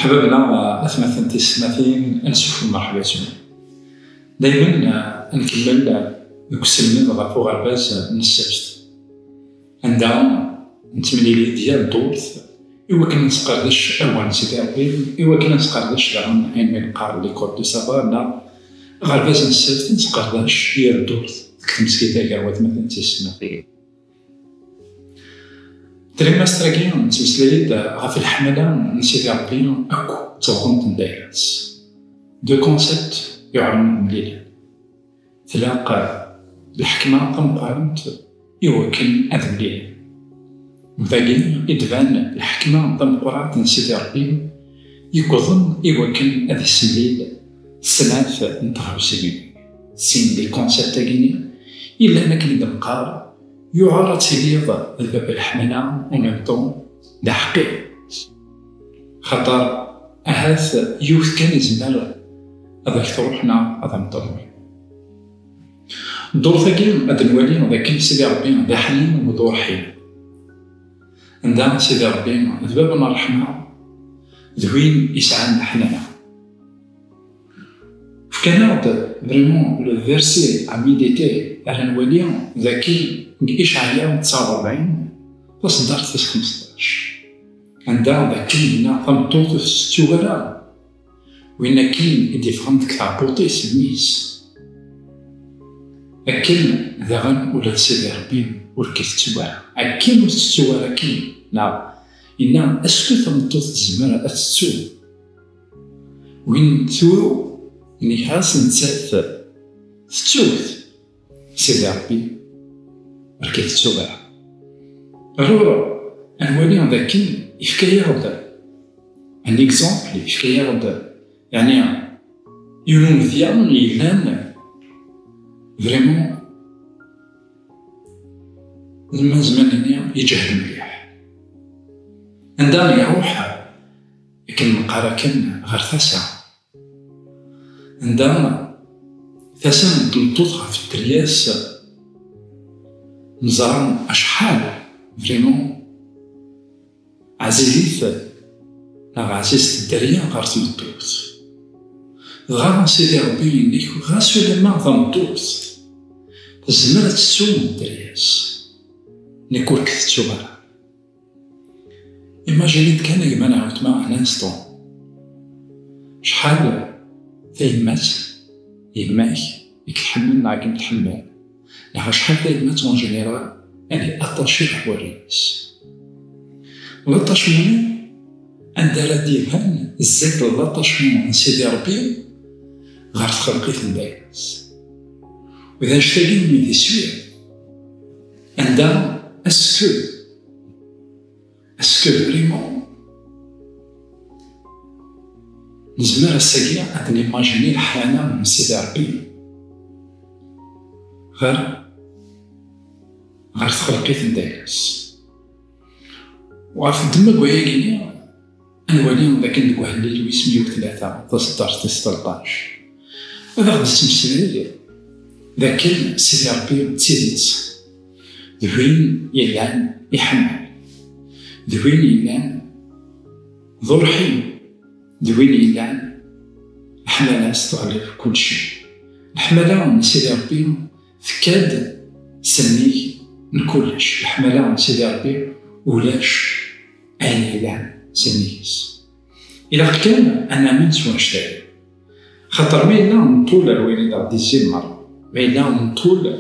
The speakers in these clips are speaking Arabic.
حبابنا أثمثن تسمثين نشوف المرحباتون دايما نكمل دوك السلمين غافو غرباز نسبت عندها نتمنيلي ديال الدورث إوا كنا نسقردش أوان سيدي ربي إوا كنا نسقردش داغن عين من قار ليكول دو سافا غرباز نسبت نسقردش ديال الدورث كتمسكيتا كاروات مثلا تسمثين تريماستراكي نتمسلايد غاف الحملة من سيدي ربي أكو توغنت ندايرات دو كونسيبت يعلمون مليلا تلاقى الحكمة تمقارنت يوكل أذ مليلا وذاكي يدفان الحكمة تمقارنت سيدي ربي يكوظن يوكل أذ السليل سناف نتغاو سبيل سين دي كونسيبت تاكيني إلا أنا كني دمقار يعرض سيديض الباب الحملة ومنطون دا حقيقة خاطر أهاث يوث كان يزمال هذاك تروحنا هذا مطلوب الدور ثاكي هاد نولي ذاك سيدي ربي ذا حنين ودور حين عندها سيدي ربي الباب الرحمة ذوين يسعى حنانا فكان فريمون لو فيرسي عميديتي على نولي ذاكي إشعياء 49 تصدر 15 عندها ذاك لنا ثمطوط في الستوغرة وين كاين ديفرنت كتعبوطي سميس أكل ذاغن ولا سيدي ربي وركي الستوغرة أكل الستوغرة كاين نعم إنا أسكو ثمطوط الزمانة أتسو وين ثورو إني خاص نتساف ستوث سيدي ربي وركي الستوغرة رورا أنوالي ذاك يفكايا ان اكزومبل يفكايا يعني يونوثيان يلان فريمون لما زمان يجهد مليح عندنا يروح لكن مقارا كان غير ثاسا عندنا ثاسا تلطوطها في الترياس نزارن أشحال فريمون عزيزيت عزيزت الدريا غير تمطوط غير سيدي ربي ينيك غير سليمان تمطوط تزمر تسوم الدرياس نيكور كثتو غير إيماجينيت كان كما نعاود معاه انستون شحال تايمات يماك يكحمل معاك نتحمل لها شحال تايمات اون جينيرال يعني أطاشي الحواريس لطاشمون عندها لا ديفان الزيت لطاشمون سيدي ربي غير تخلقيت الناس وإذا نشتاقي من دي سوير عندها اسكو فريمون نزمر الساقية عاد نيماجيني الحانة من سيدي ربي غير تخلقيت الناس وعرف دما كواياكيني أنوالي ذاك ندوه الليل ويسميو 3 تصدر 13 هذا غادي تمثل ذاك سيدي ربي تزيدت ذوين يلان يحمل ذوين يلان ذو رحيم ذوين يلان الحملة تغلب كل شيء الحملة من سيدي ربي فكاد سميه نكلش الحملة من سيدي ربي ولاش عيني لعن سميس إلا كان أنا من سوا نشتاق خاطر ما إلا نطول الوين إذا ديزين مرة ما إلا نطول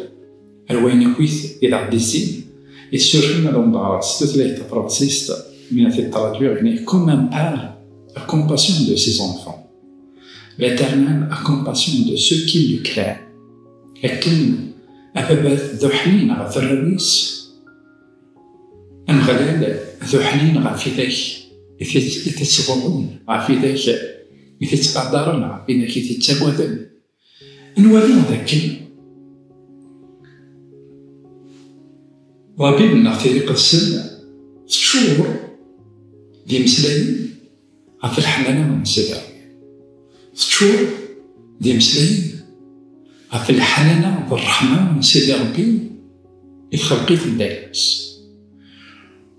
الوين كويث إذا ديزين يسورفنا لهم دارات ستوثلاثة فرانسيست من في الترادوير يعني comme un père a compassion de ses enfants l'Éternel a compassion de ceux qui le craignent لكن أبابات ذو حنين على الرئيس أنغلال ذو حنين غافي ذاك يتسغمون غافي ذاك يتقدرون غافي ذاك يتتابوذن نولي ذاك ربي بنا في ذيك السن شهور دي مسلايين غافي الحنانة من سيدي شهور دي مسلايين غافي الحنانة والرحمة من سيدي ربي يخلقي في الدارس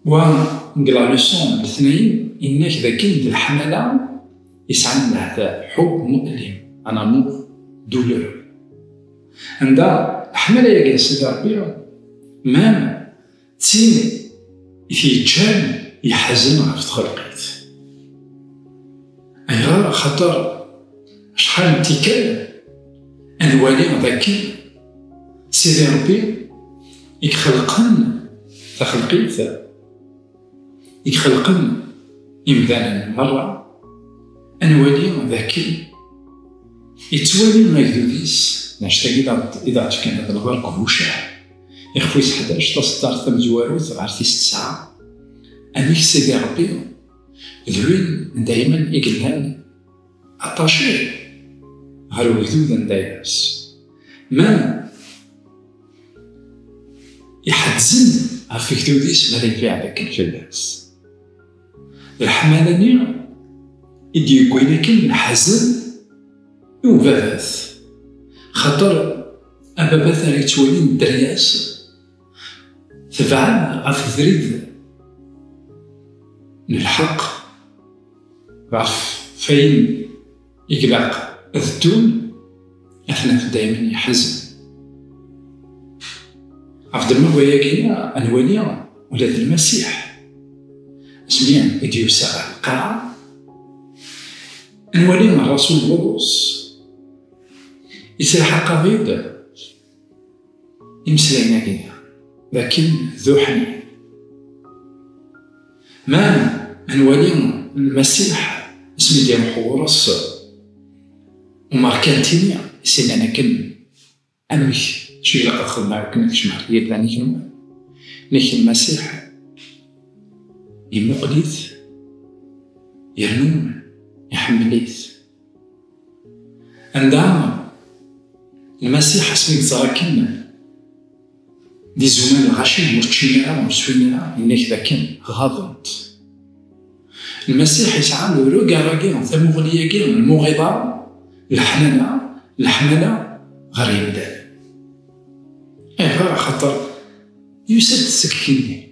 ونقرا لوسون الاثنين إنك ذاك الحملة يسعى هذا حب مؤلم، أنا مو دولور. عندها حملة يا سيدي ربي مام تسيني يتجان يحزن عرفت خلقيت غير خاطر شحال امتكان انوالي ذاك سيدي ربي يخلقن تخلقيت يخلقن إمدانا مرة انوالي ذاك يتوالي ما يدوديس نشتاقي إذا كان هذا الغرق هوشاه يخفيس 11 تصدر ثم جواروث عرفتيس 9 أميك سيدي ربي ذوين دايما يقلان أطاشي غير وجدودا دايرس ما يحزن عرفي كدوديس ماذا يبيع ذاك الجلاس الحمالاني يدي يقول لك الحزن وباباث خاطر أباباث اللي تولي الدرياس تبعنا غف ذريد الحق غف فين يقلق الذتون احنا دايما يحزن عف دما وياكينا انواليا ولاد المسيح سميع يديو ساعة القاعة انواليا الرسول بولس يسرح قضيب يمسلينا كينا لكن ذو حنين ما انوالي المسيح اسمي ديال محورس وماركانتينيا سين انا كن امش شي لا اخذ معاك كنتش معاك يداني كنوا لكن المسيح يمقليت يرنوم يحمليت عندما المسيح اسمي زاكن دي زمان الغاشي مرتشينا ومسوينا إنك ذاكن غاضنت المسيح يسعى له روكا ثمغلية المغيضة الحنانة غير يبدا غير خاطر يسد السكيني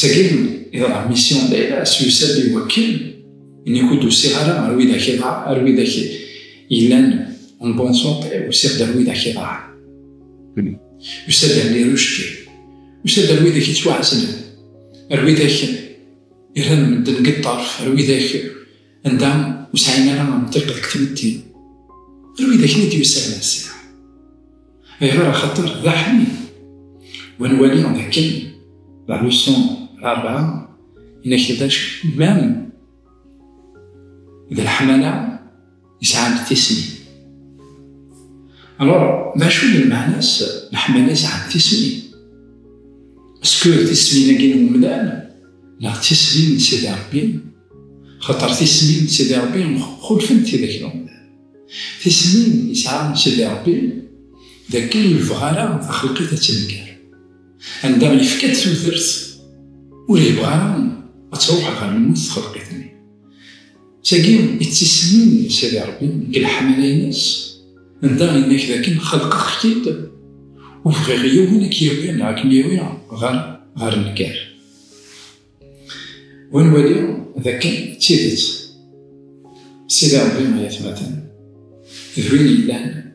تاكين إذا ميسيون دايلاس يسد يوكل إن يكون صغارا أروي ذاك يضع أروي ذاك إلان اون بون سونتي ويسير داروي ذاك يضع يسد على روشكي يسد على ذاك يتوعزن أروي ذاك يرن من دنق الطرف أروي ذاك عندهم وسعينا لنا منطقة كتمتين أروي ذاك نيتي يسال المسيح غير خاطر ذا حنين ونولي ذاك لا لوسون الأربعة إنك يداش مام إذا الحملة يسعى بتسمي alors ماشو المعناس الحملة يسعى بتسمي اسكو تسمي ناكين ومدان لا تسمي من سيدي ربي خاطر تسمي من سيدي ربي خلفنتي ذاك الومدان تسمي يسعى من سيدي ربي ذاك اللي يبغانا خلقيتها تنكر عندما يفكت ثوثرت ولا يبغانا تروح غير الموت خلقيتني تاكين التسمين سيدي ربي كل حمليناس عندها إنك ذاك خلق خيط وفي غير وينك يوين راكم يوين غير الكار ونولي ذاك تيدت سيدي ربي ما يتمثل ذوين إلان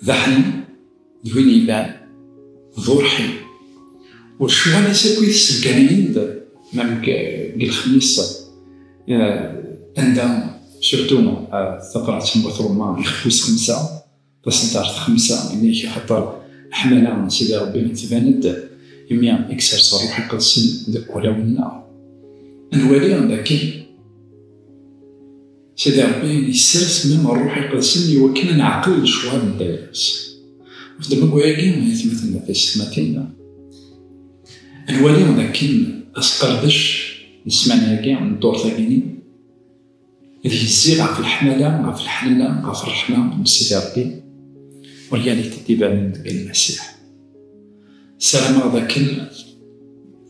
ذحن ذوين إلان ذورحي والشوالي ساكوي السلكانين مام الخميس عندها سورتو ثقرة مثروما يخفوس 5 بس نتاع 5 إنك خاطر حملة سيدي ربي تباند يميا إكسرس روحي قدسن ذاك ولا ونا نولي ذاك سيدي ربي يسرس من روحي قدسن يوكلنا نعقل الشوار من دايرس وفدما كواكي يتمثلنا في السماتين نولي ذاك أسقردش نسمعنا كاع ندور ثاني هذيك الزيغة في الحملة في الحنانة في الرحمة من سيدي ربي والرياليتي تبان من المسيح سلام ذاك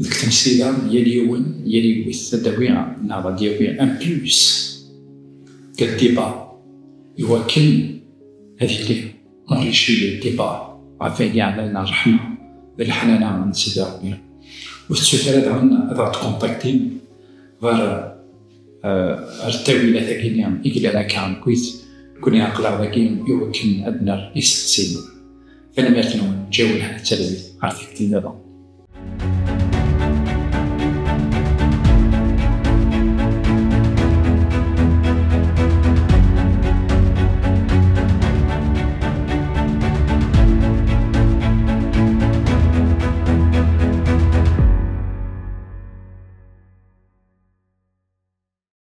التمثيلة يليون يلي التدويع نعرض ديالي ان بلوس كالديبا يوكل هذيك لي انريشي الديبا عفاية على الرحمة بالحنانة من سيدي ربي وستفرد عن هذا تكونتاكتين غير التاويلة ذاكين إقل على كان كويت كوني أقلع ذاكين يوكن أدنر يستسين فأنا مرتنون جاول هذا التلوي عرفتك تدابا